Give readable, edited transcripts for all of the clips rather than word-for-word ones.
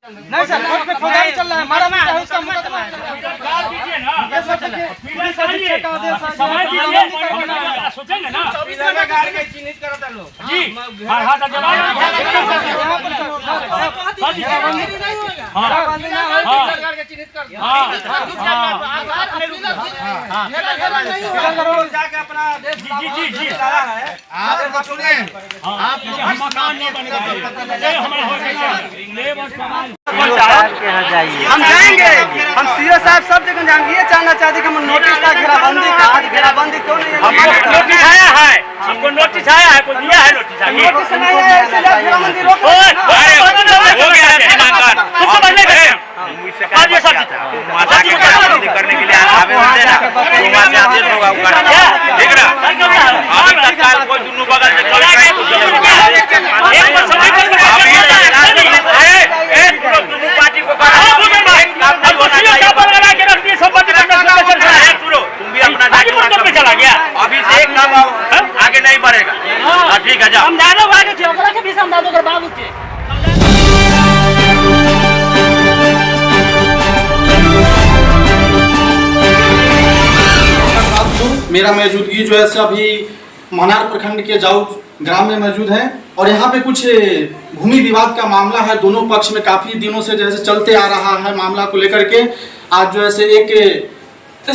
नहीं sir, court में फौजदारी चल रहा है, मारा मारा है उसका मुकदमा है। ऐसा देखिए, पुलिस अधीक्षक का आदेश है, समय दीजिए, सोचेंगे ना 24 में गाड़ी के चिन्हित करता लो जी। हां का जवाब सरकार के चिन्हित कर दिया। जाके अपना जी आप सुनिए, आप मकान नहीं बनेगा हमारा हो गया हम जाएंगे, हम सीओ साहब सब जगह जाएंगे। ये जानना चाहते कि हम नोटिस का घेराबंदी का, आज घेराबंदी क्यों नहीं है? नोटिस आया है, हमको नोटिस आया है, कोई दिया है नोटिस आगे नोटिस नहीं है, इसलिए घेराबंदी रोक हो गया किसको बनने गए आज ये सब माता की घेराबंदी करने के लिए आवेदन देना, जो वहाँ से आदेश होगा वो करना, ठीक ना? अभी तत्काल कोई दोनों बगल से चल रहा है तो दोनों पार्टी को तुम भी अपना चला गया, अभी से एक काम आगे नहीं बढ़ेगा। ठीक है जाओ। हम दादा आगे थे ओकरा के भी समझा दो बाबू के मेरा मौजूदगी जो है अभी मनार प्रखंड के जाऊ ग्राम में मौजूद है और यहाँ पे कुछ भूमि विवाद का मामला है। दोनों पक्ष में काफ़ी दिनों से जैसे चलते आ रहा है मामला को लेकर के। आज जो है एक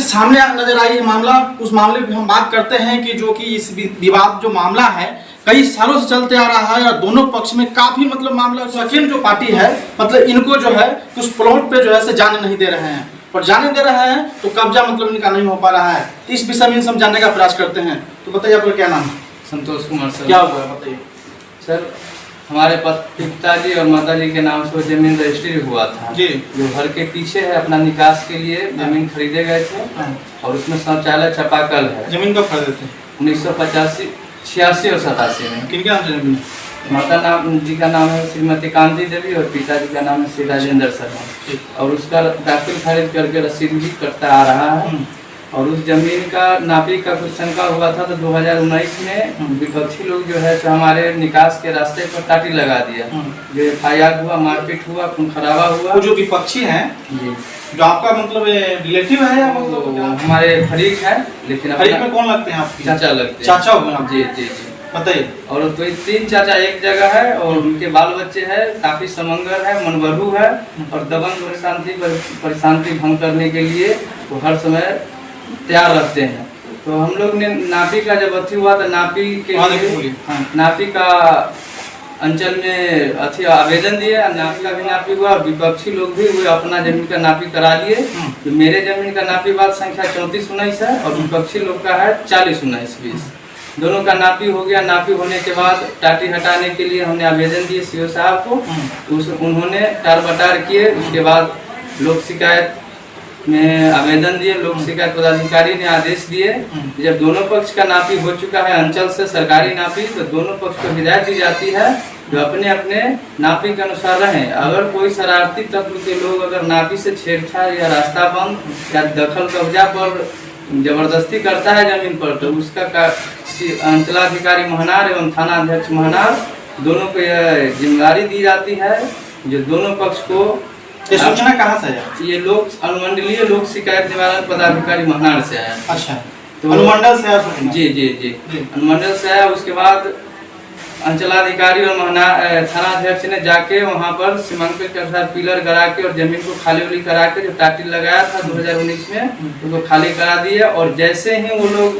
सामने नजर आई है मामला। उस मामले पे हम बात करते हैं कि जो कि इस विवाद जो मामला है कई सालों से चलते आ रहा है और दोनों पक्ष में काफ़ी मतलब मामला सचिन जो पार्टी है मतलब इनको जो है कुछ प्लॉट पे जो है जाने नहीं दे रहे हैं और जाने दे रहे हैं तो कब्जा मतलब इनका नहीं हो पा रहा है। इस विषय में हम जानने का प्रयास करते हैं। तो बताइए आपका क्या नाम है? संतोष कुमार सर। क्या हुआ है बताइए सर, हमारे पिताजी और माताजी के नाम से जमीन रजिस्ट्री हुआ था जी, जो घर के पीछे है। अपना निकास के लिए जमीन खरीदे गए थे और उसमें शौचालय चापाकल है। जमीन कब खरीदे थे? 1985, 86 और 87 में। किनके नाम से जमीन? माता जी का नाम है श्रीमती कांति देवी और पिताजी का नाम है श्री राजेंद्र शर्मा और उसका दाखिल खारिज करके रसीद भी करता आ रहा है। और उस जमीन का नापी का कुछ शंका हुआ था तो 2019 में विपक्षी लोग जो है तो हमारे निकास के रास्ते पर टाटी लगा दिया, जो FIR हुआ, मारपीट हुआ, खून खराबा हुआ। वो जो विपक्षी हैं जी, जो आपका मतलब रिलेटिव है या मतलब हमारे फरीक है, लेकिन फरीक में कौन लगते हैं आपके? चाचा लगते हैं। चाचा हो गए आप? जी जी जी। बताइए। और तो 3 चाचा एक जगह है और उनके बाल बच्चे हैं, काफी समंगर है, मनबरू है और दबंग परेशानी भंग करने के लिए वो हर समय तैयार रहते हैं। तो हम लोग ने नापी का जब अथी हुआ तो नापी के लिए नापी का अंचल में अथी आवेदन दिए, नापी का भी नापी हुआ और विपक्षी लोग भी वो अपना जमीन का नापी करा लिए। तो मेरे जमीन का नापी बात संख्या 3419 है और विपक्षी लोग का है 4019-20। दोनों का नापी हो गया। नापी होने के बाद टाटी हटाने के लिए हमने आवेदन दिए सीओ साहब को, उन्होंने टार बटार किए। उसके बाद लोक शिकायत में आवेदन दिए, लोक शिकायत पदाधिकारी ने आदेश दिए। जब दोनों पक्ष का नापी हो चुका है अंचल से सरकारी नापी, तो दोनों पक्ष को हिदायत दी जाती है जो अपने अपने नापी के अनुसार रहें। अगर कोई शरारती तत्व के लोग अगर नापी से छेड़छाड़ या रास्ता बंद या दखल कब्जा पर जबरदस्ती करता है जमीन पर, तो उसका अंचलाधिकारी महनार एवं थाना अध्यक्ष महनार दोनों को यह जिम्मेदारी दी जाती है जो दोनों पक्ष को। ये सूचना कहाँ से आया? ये लोक अनुमंडलीय लोक शिकायत निवारण पदाधिकारी महनार से आया। अच्छा, तो अनुमंडल से आया सूचना? जी जी जी, अनुमंडल से आया। उसके बाद अंचलाधिकारी और थाना अध्यक्ष ने जाके वहाँ पर सीमांकन के अनुसार पिलर गड़ा के और जमीन को खाली उली करा के जो टाटी लगाया था 2019 में उसको खाली करा दिया। और जैसे ही वो लोग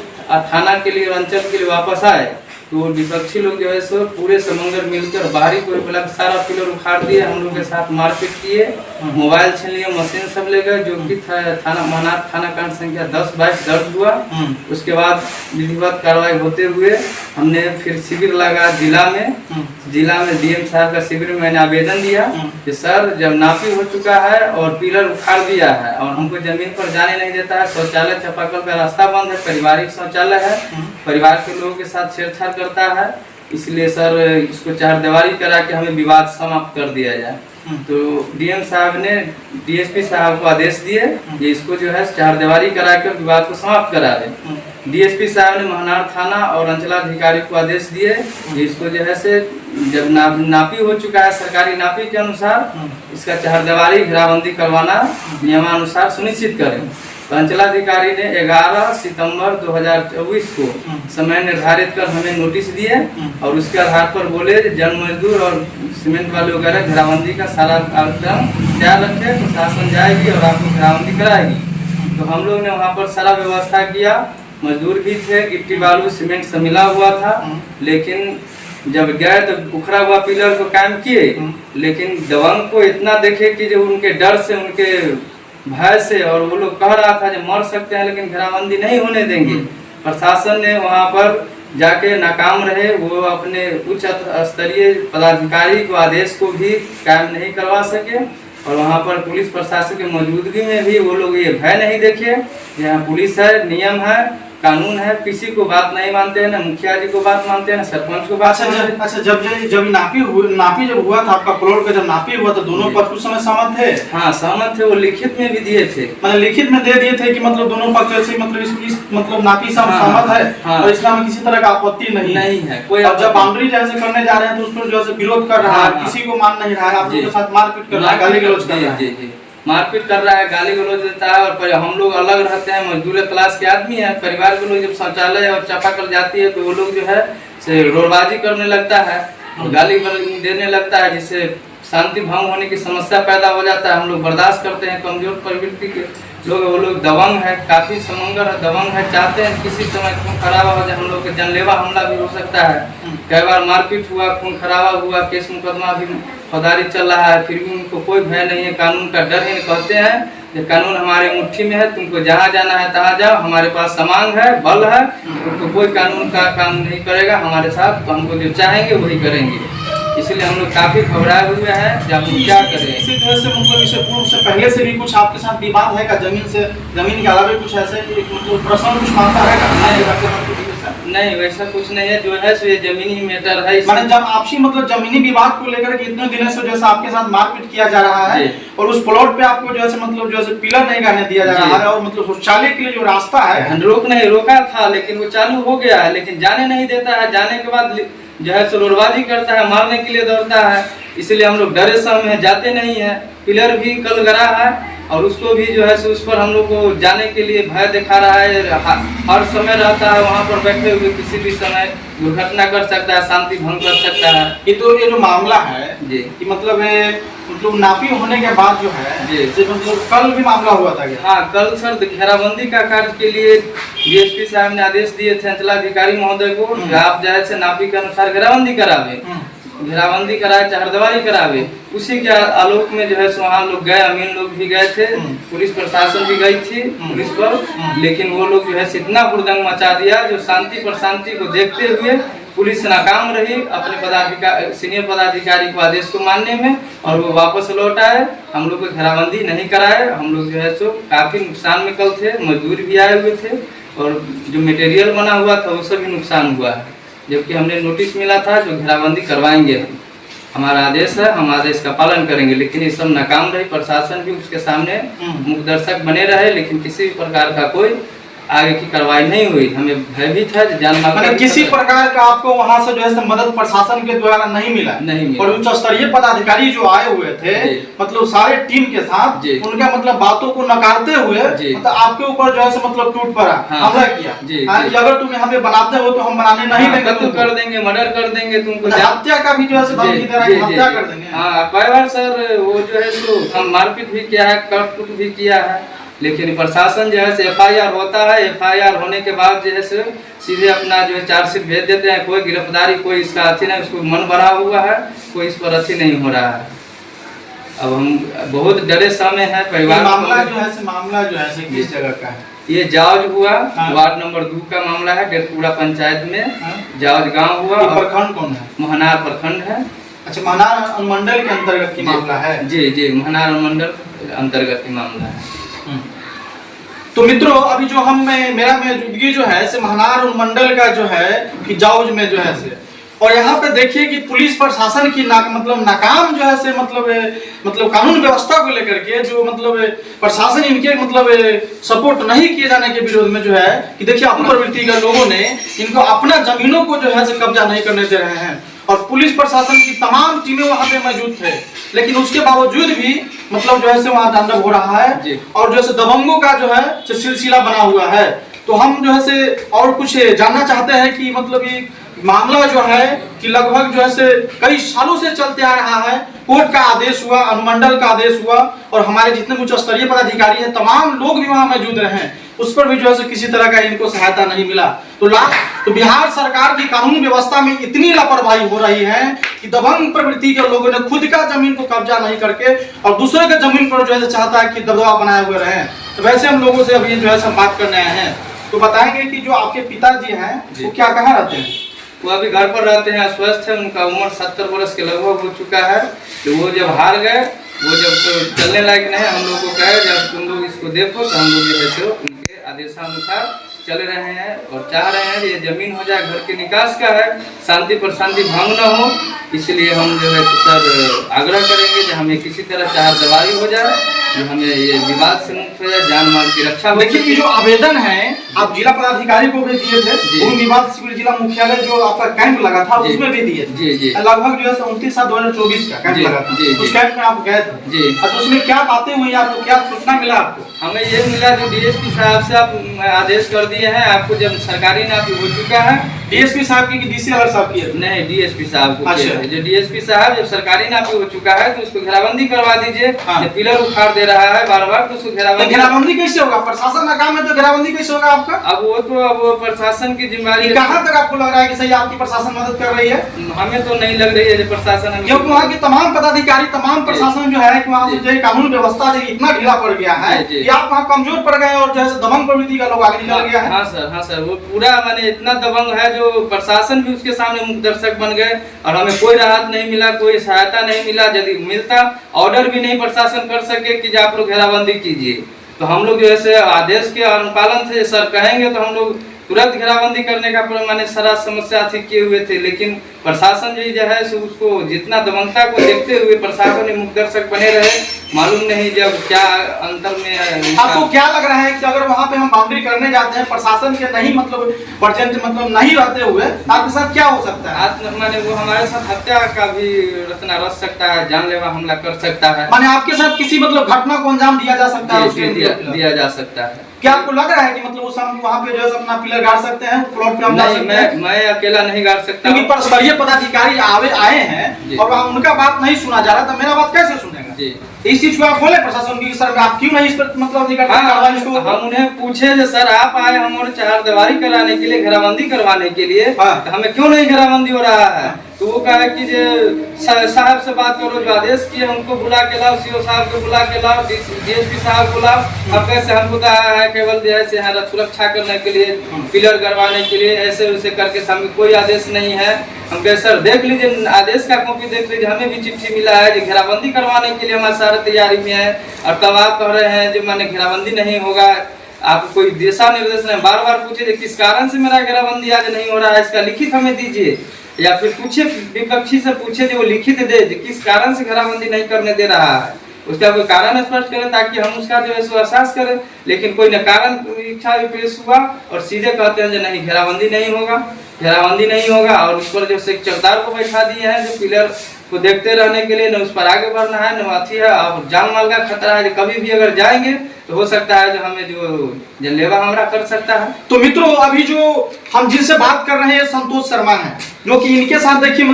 थाना के लिए अंचल के लिए वापस आए तो विपक्षी लोग जो है सो पूरे समंगर मिलकर बाहरी कोई बोला सारा पिलर उखाड़ दिए, हम लोग के साथ मारपीट किए, मोबाइल छीन लिए, मशीन सब ले गए, जो कि थाना महनार थाना कांड संख्या 10/22 दर्ज हुआ। उसके बाद विधिवत कार्रवाई होते हुए हमने फिर शिविर लगा जिला में DM साहब का शिविर में मैंने आवेदन दिया कि सर जब नापी हो चुका है और पिलर उखाड़ दिया है और हमको जमीन पर जाने नहीं देता है, शौचालय चापाकल का रास्ता बंद है, पारिवारिक शौचालय है, परिवार के लोगों के साथ छेड़छाड़ करता है, इसलिए सर इसको चारदीवारी करा के हमें विवाद समाप्त कर दिया जाए। तो DM साहब ने DSP साहब को आदेश दिए कि इसको जो है चारदीवारी करा कर विवाद को समाप्त करा दे। डीएसपी साहब ने महनार थाना और अंचलाधिकारी को आदेश दिए कि इसको जो है से जब नापी हो चुका है सरकारी नापी के अनुसार इसका चहरदीवारी घेराबंदी करवाना नियमानुसार सुनिश्चित करें। तो अंचलाधिकारी ने 11 सितंबर 2024 को समय निर्धारित कर हमें नोटिस दिए और उसके आधार पर बोले जन मजदूर और सीमेंट वाले वगैरह घेराबंदी का सारा कार्यक्रम तैयार रखे, प्रशासन जाएगी और आपको घेराबंदी कराएगी। तो हम लोग ने वहाँ पर सारा व्यवस्था किया, मजदूर भी थे, गिट्टी बालू सीमेंट से मिला हुआ था। लेकिन जब गए तो उखड़ा हुआ पिलर को कायम किए, लेकिन दबंग को इतना देखे कि जो उनके डर से उनके भय से और वो लोग कह रहा था जो मर सकते हैं लेकिन घेराबंदी नहीं होने देंगे। प्रशासन ने वहाँ पर जाके नाकाम रहे, वो अपने उच्च स्तरीय पदाधिकारी को आदेश को भी कायम नहीं करवा सके और वहाँ पर पुलिस प्रशासन की मौजूदगी में भी वो लोग ये भय नहीं देखे। यहाँ पुलिस है, नियम है, कानून है, किसी को बात नहीं मानते हैं, ना मुखिया जी को बात मानते हैं, ना सरपंच को बात मानते हैं। अच्छा, जब नापी जब हुआ था आपका प्लॉट का, जब नापी हुआ तो दोनों पक्ष उस समय सहमत थे? हाँ सहमत थे, वो लिखित में भी दिए थे। मतलब लिखित में दे दिए थे कि मतलब दोनों पक्ष ऐसे मतलब इस मतलब नापी से सहमत है। हाँ। और इसमें किसी तरह का आपत्ति नहीं है कोई। और जब बाउंड्री जैसे करने जा रहे हैं तो उस पर जो है विरोध कर रहा है, किसी को मान नहीं रहा है, आप लोगों के साथ मारपीट कर रहा है, गाली गलौज कर रहा है, मारपीट कर रहा है, गाली गलौज देता है। और हम लोग अलग रहते हैं, मजदूर क्लास के आदमी हैं, परिवार के लोग जब शौचालय और चापाकल जाती है तो वो लोग जो है से रोडबाजी करने लगता है और गाली देने लगता है, जिससे शांति भंग होने की समस्या पैदा हो जाता है। हम लोग बर्दाश्त करते हैं, कमजोर प्रवृत्ति के लोग, वो लोग दबंग है, काफी समंगर है, दबंग है, चाहते हैं किसी समय खून खराबा हो जाए, हम लोग के जानलेवा हमला भी हो सकता है। कई बार मारपीट हुआ, खून खराबा हुआ, केस मुकदमा भी फौजदारी चल रहा है, फिर भी उनको कोई भय नहीं है, कानून का डर है। कहते हैं कि कानून हमारे मुट्ठी में है, तुमको जहाँ जाना है तहाँ जाओ, हमारे पास सामान है, बल है, तुमको कोई कानून का काम नहीं करेगा हमारे साथ, तो हमको जो चाहेंगे वही करेंगे। इसलिए हम लोग काफी घबराए हुए हैं कि हम क्या करें। इसी तरह से मतलब इसे पूर्व से पहले से भी कुछ आपके साथ विवाद है का? जमीन के अलावा कुछ ऐसे मतलब प्रश्न कुछ मानता है का? नहीं वैसा कुछ नहीं है, जो है सो ये जमीनी मैटर है। मैंने जब आपसी मतलब जमीनी विवाद को लेकर के इतने दिनों से जैसे आपके साथ मारपीट किया जा रहा है और उस प्लॉट पे आपको जो है मतलब जो है पिलर नहीं गाने दिया जा रहा है और मतलब शौचालय के लिए जो रास्ता है रोका था, लेकिन वो चालू हो गया है, लेकिन जाने नहीं देता है। जाने के बाद जो है रोडबाजी करता है, मारने के लिए दौड़ता है। इसलिए हम लोग डरे समय जाते नहीं है। पिलर भी कल गड़ा है और उसको भी जो है उस पर हम लोग को जाने के लिए भय दिखा रहा है। हर समय रहता है वहाँ पर बैठे हुए, किसी भी समय दुर्घटना कर सकता है, शांति भंग कर सकता है। ये जो मामला है जी कि मतलब नापी होने के बाद जो है जी मतलब कल भी मामला हुआ था क्या? हाँ कल सर घेराबंदी का कार्य के लिए डीएसपी साहब ने आदेश दिए थे अंचलाधिकारी महोदय को, आप जो है नापी के अनुसार घेराबंदी करावे, घेराबंदी कराए, चहरदीवारी करावे। उसी के आलोक में जो है वहाँ लोग गए, अमीन लोग भी गए थे, पुलिस प्रशासन भी गई थी पुलिस पर, लेकिन वो लोग जो है इतना हुड़दंग मचा दिया जो शांति प्रशांति को देखते हुए पुलिस नाकाम रही अपने सीनियर पदाधिकारी को आदेश को मानने में, और वो वापस लौट आए। हम लोग को घेराबंदी नहीं कराए। हम लोग जो है सो काफी नुकसान में कल थे, मजदूर भी आए हुए थे और जो मटेरियल बना हुआ था वो सब भी नुकसान हुआ है। जबकि हमने नोटिस मिला था जो घेराबंदी करवाएंगे, हमारा आदेश है, हम आदेश का पालन करेंगे, लेकिन ये सब नाकाम रही। प्रशासन भी उसके सामने मुख दर्शक बने रहे, लेकिन किसी प्रकार का कोई आगे की कार्रवाई नहीं हुई। हमें भयभीत है मतलब किसी प्रकार का आपको वहाँ से जो है मदद प्रशासन के द्वारा नहीं मिला। और उच्च स्तरीय पदाधिकारी जो आए हुए थे मतलब सारे टीम के साथ, उनका मतलब बातों को नकारते हुए मतलब आपके ऊपर जो है मतलब टूट पड़ा, हमला किया। अगर तुम यहाँ पे बनाते हो तो हम बनाने नहीं देंगे, कत्ल कर देंगे, मर्डर कर देंगे, तुमको हत्या का भी जो है हत्या कर देंगे। हाँ कई बार सर वो जो है हम मारपीट भी किया है, कटकुट भी किया है, लेकिन प्रशासन जो है एफआईआर होता है, एफआईआर होने के बाद जो है सीधे अपना जो है चार्जशीट भेज देते हैं। कोई गिरफ्तारी, कोई इसका अथी नहीं, उसको मन भरा हुआ है, कोई इस पर अथी नहीं हो रहा है। अब हम बहुत डरे समय है। परिवार मामला जो है किस जगह का है? ये जावज हुआ, वार्ड नंबर 2 का मामला है, डेढ़पुरा पंचायत में जावज गाँव हुआ। प्रखंड कौन है? महनार प्रखंड है। अच्छा, महनार अनुमंडल के अंतर्गत की मामला है? जी महनार अनुमंडल अंतर्गत की मामला है। तो मित्रों अभी जो मेरा मौजूदगी जो है से महनार अनुमंडल का जो है कि जाउज में जो है से और यहाँ पे देखिए कि पुलिस प्रशासन की नाकाम जो है से मतलब कानून व्यवस्था को लेकर के जो प्रशासन इनके सपोर्ट नहीं किए जाने के विरोध में जो है कि देखिए अपनी प्रवृत्ति के लोगों ने इनको अपना जमीनों को जो है से कब्जा नहीं करने दे रहे हैं और पुलिस प्रशासन की तमाम टीमें वहाँ पे मौजूद थे, लेकिन उसके बावजूद भी जो है से वहाँ तांडव हो रहा है और जो है से दबंगों का जो है सिलसिला बना हुआ है। तो हम जो है से और कुछ जानना चाहते हैं कि ये मामला जो है कि लगभग जो है से कई सालों से चलते आ रहा है। कोर्ट का आदेश हुआ, अनुमंडल का आदेश हुआ और हमारे जितने उच्च स्तरीय पदाधिकारी हैं तमाम लोग भी वहाँ मौजूद रहे, उस पर भी जो है से किसी तरह का इनको सहायता नहीं मिला। तो बिहार सरकार की कानून व्यवस्था में इतनी लापरवाही हो रही है कि दबंग प्रवृत्ति के लोगों ने खुद का जमीन को कब्जा नहीं करके और दूसरे के जमीन पर जो है चाहता है कि दबदबा बनाए हुए रहे। तो वैसे हम लोगों से अभी जो है बात करने आए हैं, तो बताएंगे कि जो आपके पिताजी हैं वो क्या कहाँ रहते हैं? वो अभी घर पर रहते हैं, अस्वस्थ है, उनका उम्र 70 वर्ष के लगभग हो चुका है। तो वो जब हार गए, वो जब चलने लायक नहीं, हम लोग को कहे जब तुम लोग इसको देखो तो हम लोग जो है सो उनके आदेशानुसार चल रहे हैं और चाह रहे हैं ये जमीन हो जाए, घर के निकास का है, शांति पर शांति भंग न हो, इसलिए हम जो है सर आग्रह करेंगे कि हमें किसी तरह चाहे दवाई हो जाए, जो हमें ये विवाद से मुक्त हो जाए, जान माल की रक्षा हो। देखिए ये जो आवेदन है आप जिला पदाधिकारी को भी दिए थे, भूमि विवाद शिविर जिला मुख्यालय जो आपका कैंप लगा था उसमें भी दिए थे, लगभग जो है 29/7/2024 का कैंप लगा था, उस कैंप में आप गए थे तो उसमें क्या बातें हुई, आपको क्या सूचना मिला? आपको हमें ये मिला जो डीएसपी साहब से आप आदेश कर दिए हैं, आपको जब सरकारी नापी हो चुका है। डीएसपी साहब की डीसी अलग साहब की? नहीं, डीएसपी साहब को जो डीएसपी साहब जब सरकारी नापी हो चुका है तो उसको घेराबंदी करवा दीजिए। पिलर उखाड़ दे रहा है बार बार, तो उसको घेराबंदी कैसे होगा? प्रशासन का काम है तो घेराबंदी कैसे होगा आपका? अब वो प्रशासन की जिम्मेदारी। कहाँ तक आपको लग रहा है कि सही आपकी प्रशासन मदद कर रही है? हमें तो नहीं लग रही है प्रशासन, क्योंकि वहाँ के तमाम पदाधिकारी तमाम प्रशासन जो है कि वहाँ से जो कानून व्यवस्था जो इतना ढीला पड़ गया है कि आप वहाँ कमजोर पड़ गए और जैसे दबंग प्रवृत्ति का लोग आगे निकल गया है। हाँ सर, वो पूरा माने इतना दबंग है जो प्रशासन भी उसके सामने मुख्य दर्शक बन गए और हमें कोई राहत नहीं मिला, कोई सहायता नहीं मिला। यदि मिलता ऑर्डर भी नहीं प्रशासन कर सके कि आप लोग घेराबंदी कीजिए, तो हम लोग जो है आदेश के अनुपालन से सर कहेंगे तो हम लोग तुरंत घेराबंदी करने का माने सारा समस्या ठीक किए हुए थे, लेकिन प्रशासन जो है उसको जितना दबंगता को देखते हुए प्रशासन मुख्य दर्शक बने रहे। मालूम नहीं जब क्या अंतर में आपको क्या लग रहा है कि अगर वहाँ पे हम बाउंड्री करने जाते हैं प्रशासन के नहीं नहीं रहते हुए आपके साथ क्या हो सकता है? माने वो हमारे साथ हत्या का भी रचना रच सकता है, जानलेवा हमला कर सकता है। माने आपके साथ किसी घटना को अंजाम दिया जा सकता है? दिया जा सकता है। क्या आपको लग रहा है कि उस वहाँ पे जो है अपना पिलर गाड़ सकते हैं? प्लॉट पे हम नहीं, मैं अकेला नहीं गाड़ सकता, क्योंकि स्तरीय पदाधिकारी आए हैं और वहाँ उनका बात नहीं सुना जा रहा, तो मेरा बात कैसे सुनेगा? इस चीज को आप बोले प्रशासन की सर आप क्यों नहीं इस पर नहीं करते? हम उन्हें पूछे जो सर आप आए हमारे चारदीवारी कराने के लिए, घेराबंदी करवाने के लिए, तो हमें क्यों नहीं घेराबंदी हो रहा है? तो वो कहा कि साहब से बात करो, जो आदेश किए उनको बुला के लाओ, सीओ साहब को बुला के लाओ, डीएसपी साहब को लाओ। अब कैसे हमको कहा है केवल जैसे सुरक्षा करने के लिए, पिलर करवाने के लिए, ऐसे वैसे करके हमें कोई आदेश नहीं है। हम कहे सर देख लीजिए आदेश का कॉपी देख लीजिए, हमें भी चिट्ठी मिला है जो घेराबंदी करवाने के लिए हमारे सारे तैयारी में है, और तब आप कह रहे हैं जो मैंने घेराबंदी नहीं होगा। आप कोई दिशा निर्देश नहीं, बार बार पूछे किस कारण से मेरा घेराबंदी आज नहीं हो रहा है, इसका लिखित हमें दीजिए, या फिर पूछे विपक्षी से पूछे जो लिखित दे किस कारण से घेराबंदी नहीं करने दे रहा है, उसका कोई कारण स्पष्ट करें ताकि हम उसका जो है एहसास करें। लेकिन कोई न कारण इच्छा पेश हुआ और सीधे कहते हैं जो नहीं घेराबंदी नहीं होगा, घेराबंदी नहीं होगा, और उस पर जो चौकीदार को बैठा दिए हैं जो पिलर को देखते रहने के लिए, न उस पर आगे बढ़ना है न अथी है, और जान माल का खतरा है, कभी भी अगर जाएंगे तो हो सकता है जो हमें जो जानलेवा हमला कर सकता है। तो मित्रों अभी जो हम जिनसे बात कर रहे हैं संतोष शर्मा हैं, जो कि इनके साथ देखिए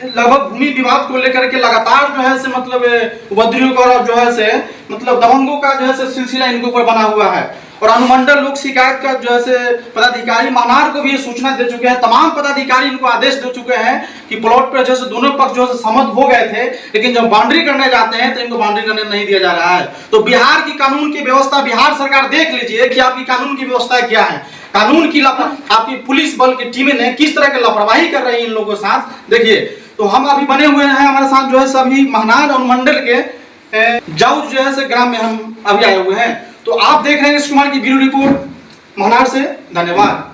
लगभग भूमि विवाद को लेकर के लगातार जो है से उपद्रवियों का जो है से दबंगों का जो है से सिलसिला इनके ऊपर बना हुआ है। और अनुमंडल लोक शिकायत का जो है पदाधिकारी महनार को भी ये सूचना दे चुके हैं, तमाम पदाधिकारी इनको आदेश दे चुके हैं कि प्लॉट पर जैसे दोनों पक्ष जो है सहमत हो गए थे, लेकिन जब बाउंड्री करने जाते हैं तो इनको बाउंड्री करने नहीं दिया जा रहा है। तो बिहार की कानून की व्यवस्था, बिहार सरकार देख लीजिए कि आपकी कानून की व्यवस्था क्या है, कानून की आपकी पुलिस बल की टीमें ने किस तरह की लापरवाही कर रही है इन लोगों के साथ। देखिए तो हम अभी बने हुए हैं, हमारे साथ जो है सभी महनार अनुमंडल के जाऊ जो है से ग्राम में हम अभी आए हुए हैं। तो आप देख रहे हैं इस कुमार की ब्यूरो रिपोर्ट महनार से। धन्यवाद।